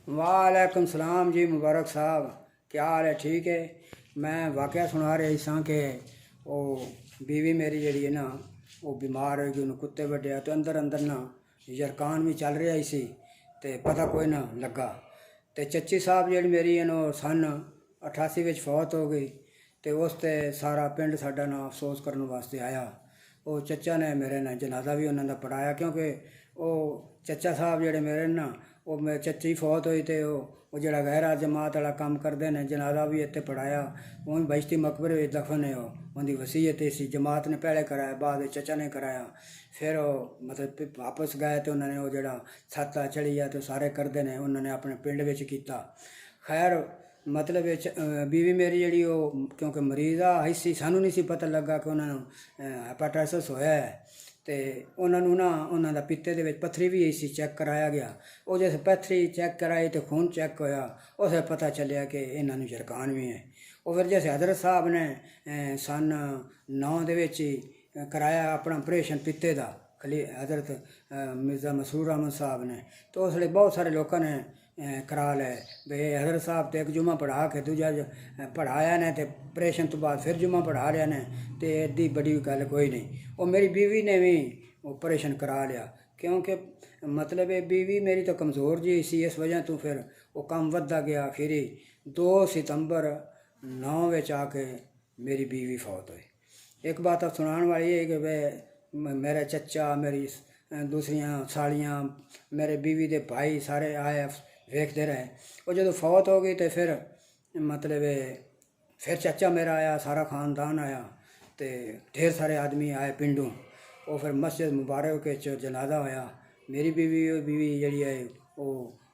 वालेकुम सलाम जी। मुबारक साहब, क्या हाल है? ठीक है। मैं वाक़या सुना रही सा कि वो बीवी मेरी जी है ना, वो बीमार हो गई, उन्हें कुत्ते वड्डिया तो अंदर अंदर ना यरकान भी चल रहा सी ते पता कोई ना लगा। तो चची साहब जी मेरी सन 88 में फौत हो गई। तो उस ते सारा पिंड साडा ना अफसोस करने वास्ते आया। वो चचा ने मेरे ना जनाजा भी उन्होंने पढ़ाया, क्योंकि वो चचा साहब जेडे मेरे ना, वो मेरे चची फौत हुई तो वो जरा गैरा जमात वाला काम करते हैं, जनाजा भी इतने पढ़ाया। वो बहिश्ती मकबरे में दफन है। उनकी वसीयत सी जमात ने पहले कराया, बाद चचा ने कराया। फिर वो मतलब वापस गए तो उन्होंने वो जरा छत्ता चढ़ी है तो सारे करते हैं, उन्होंने अपने पिंड में किया। खैर मतलब बीवी मेरी जी वो क्योंकि मरीज़ आई सी, सानू नहीं सी पता लगा कि उन्होंने हेपाटाइटिस होया है। तो उन्होंने ना उन्होंने पित्ते दे विच पत्थरी भी आई सी, चैक कराया गया। वो जैसे पत्थरी चैक कराई तो खून चैक होया, उसे पता चलिया कि इन्होंने जरकान भी है। वो फिर जैसे हजरत साहब ने सन 9 दे विच कराया अपना ऑपरेशन पित्ते का, खली हजरत मिर्ज़ा मसूर अहमद साहब ने। तो उसलिए बहुत सारे लोगों ने करा लै भाई हजरत साहब तो एक जुम्मा पढ़ा के दूजा पढ़ाया ने, तो ऑपरेशन तो बाद फिर जुम्मा पढ़ा लिया ने, तो एडी बड़ी गल कोई नहीं। वो मेरी बीवी ने भी ऑपरेशन करा लिया, क्योंकि मतलब बीवी मेरी तो कमज़ोर जी सी, इस वजह तो फिर वो कम वधदा गया। फिर 2 सितंबर 9 में आके मेरी बीवी फौत हुई। एक बात अब सुनाने वाली है कि वे मेरा चचा, मेरी दूसरियाँ सालियाँ, मेरे बीवी के भाई सारे आए वेखते रहे। वो जो फौत हो गई तो फिर मतलब फिर चचा मेरा आया, सारा ख़ानदान आया, तो ढेर सारे आदमी आए पिंडों। वो फिर मस्जिद मुबारक के जनाजा होया। मेरी बीवी जी है वो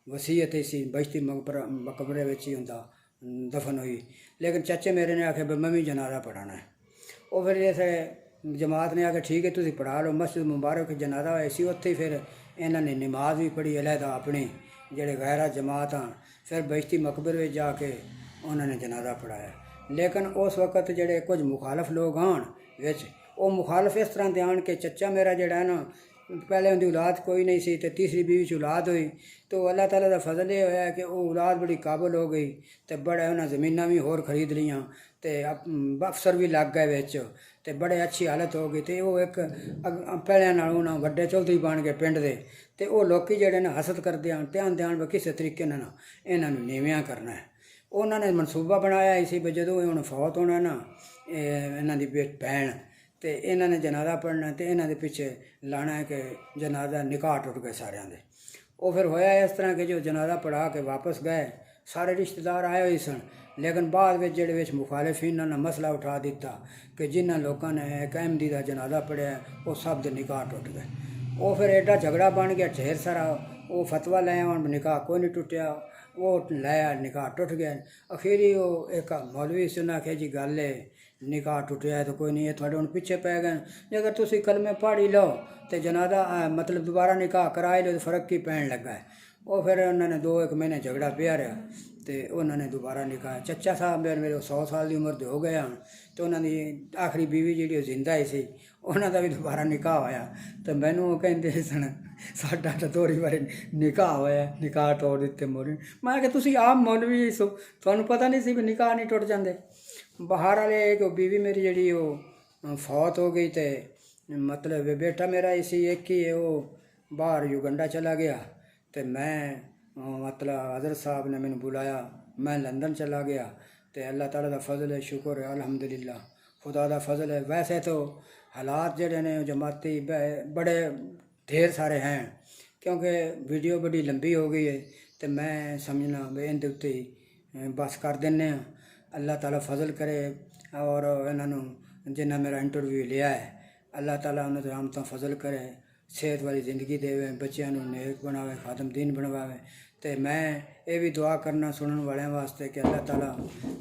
वसीयत सी बहिश्ती मकबरे में ही उनका दफन हुई। लेकिन चचे मेरे ने आखे मैं भी जनाजा पढ़ाना है। वो फिर जैसे जमात ने आके ठीक है तुम पढ़ा लो। मस्जिद मुबारक जनाजा होया सी, उत्थे फिर इन्होंने नमाज भी पढ़ी अलहदा अपनी जेडे गैरा जमात हाँ। फिर बहिश्ती मकबरे में जाके उन्होंने जनाजा पढ़ाया। लेकिन उस वक्त जेडे कुछ मुखालफ लोग आन विच, वो मुखालफ इस तरह के आन के चचा मेरा जड़ा है ना, पहले उनकी औलाद कोई नहीं सी, तो तीसरी बीवी च औलाद हुई। तो अल्लाह ताला का फजल ये होया कि वो औलाद बड़ी काबल हो गई, तो बड़े उन्हें ज़मीनां भी होर खरीद लियाँ, तो अफसर भी लग गए बिच, तो बड़े अच्छी हालत हो गई। तो वो एक पहले नालों ना वड्डे चौधरी बन गए पिंड दे। तो वो लोग जेडे ना हसद करते हैं, ध्यान ध्यान किस तरीके ना इन्हों नीवियां करना है। उन्होंने मनसूबा बनाया इसी भी जो हूँ फौत होना ना इन्हों की भैन, तो इन्होंने जनाजा पढ़ना, तो इन्हों के पिछे लाना है कि जनाजा निकाह टुट गए सारिਆਂ ਦੇ। वो फिर होया इस तरह कि जो जनाजा पढ़ा के वापस गए, सारे रिश्तेदार आए हुए सन। लेकिन बाद में जेडे मुखालिफिन ने मसला उठा दिता कि जिन्होंने लोगों ने एक अहमदी का जनाजा पढ़िया वो सब के निकाह टुट गए। वो फिर एडा झगड़ा बन गया, ढेर सारा वो फतवा लाया, और निकाह कोई नहीं टुटिया। वो लाया निकाह टुट गया। अखीरी वो एक मौलवी से उन्हें आख्या जी गल है निकाह टुटिया है तो कोई नहीं है, थोड़े हम पिछे पै गए, जेकर तुम कलमे पढ़ी लो तो जनाजा मतलब दोबारा निकाह कराए लो तो फर्क की पैन लगा है। वो फिर उन्होंने 2-1 महीने झगड़ा पिया रहा, तो उन्होंने दोबारा निकाह। चचा साहब मेरे 100 साल की उम्र के हो गए हैं, तो उन्होंने आखिरी बीवी जी जिंदा ही सी, उन्होंने भी दोबारा निकाह होया। तो मैनू कहते सन साडा तो 2 बारी निकाह होया, निकाह तोड़ दिते मोरी। मैं कि तुसीं आप मौलवी सो, तुहानूं पता नहीं सी भी निकाह नहीं टुट जाते। बाहर वाले एक बीवी मेरी जी वो फौत हो गई, तो मतलब बेटा मेरा इसी एक ही है, वो बाहर युगंडा चला गया। तो मैं मतलब हजरत साहब ने मैंने बुलाया, मैं लंदन चला गया। तो अल्लाह ताला का फजल है, शुक्र है, अल्हम्दुलिल्लाह खुदा का फजल है। वैसे तो हालात जड़े ने जमाती बड़े ढेर सारे हैं, क्योंकि वीडियो बड़ी लंबी हो गई है, तो मैं समझना भी इनके उत्ते ही बस कर देने। अल्लाह ताला फजल करे, और इन्होंने जिन्हें मेरा इंटरव्यू लिया है अल्लाह ताला उन्हें रहमतों फजल करे, सेहत वाली ज़िंदगी देवे, बच्चों नेक बनावे, खादम दीन बनवावे। तो मैं ये भी दुआ करना सुनने वाले वास्ते कि अल्लाह ताला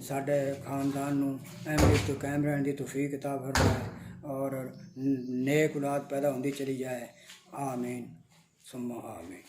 साढ़े खानदान नूं अहमियत तो कायम रहने की तौफीक अता फरमाए, और नेक औलाद पैदा होंदी चली जाए। आमीन सुम्मा आमीन।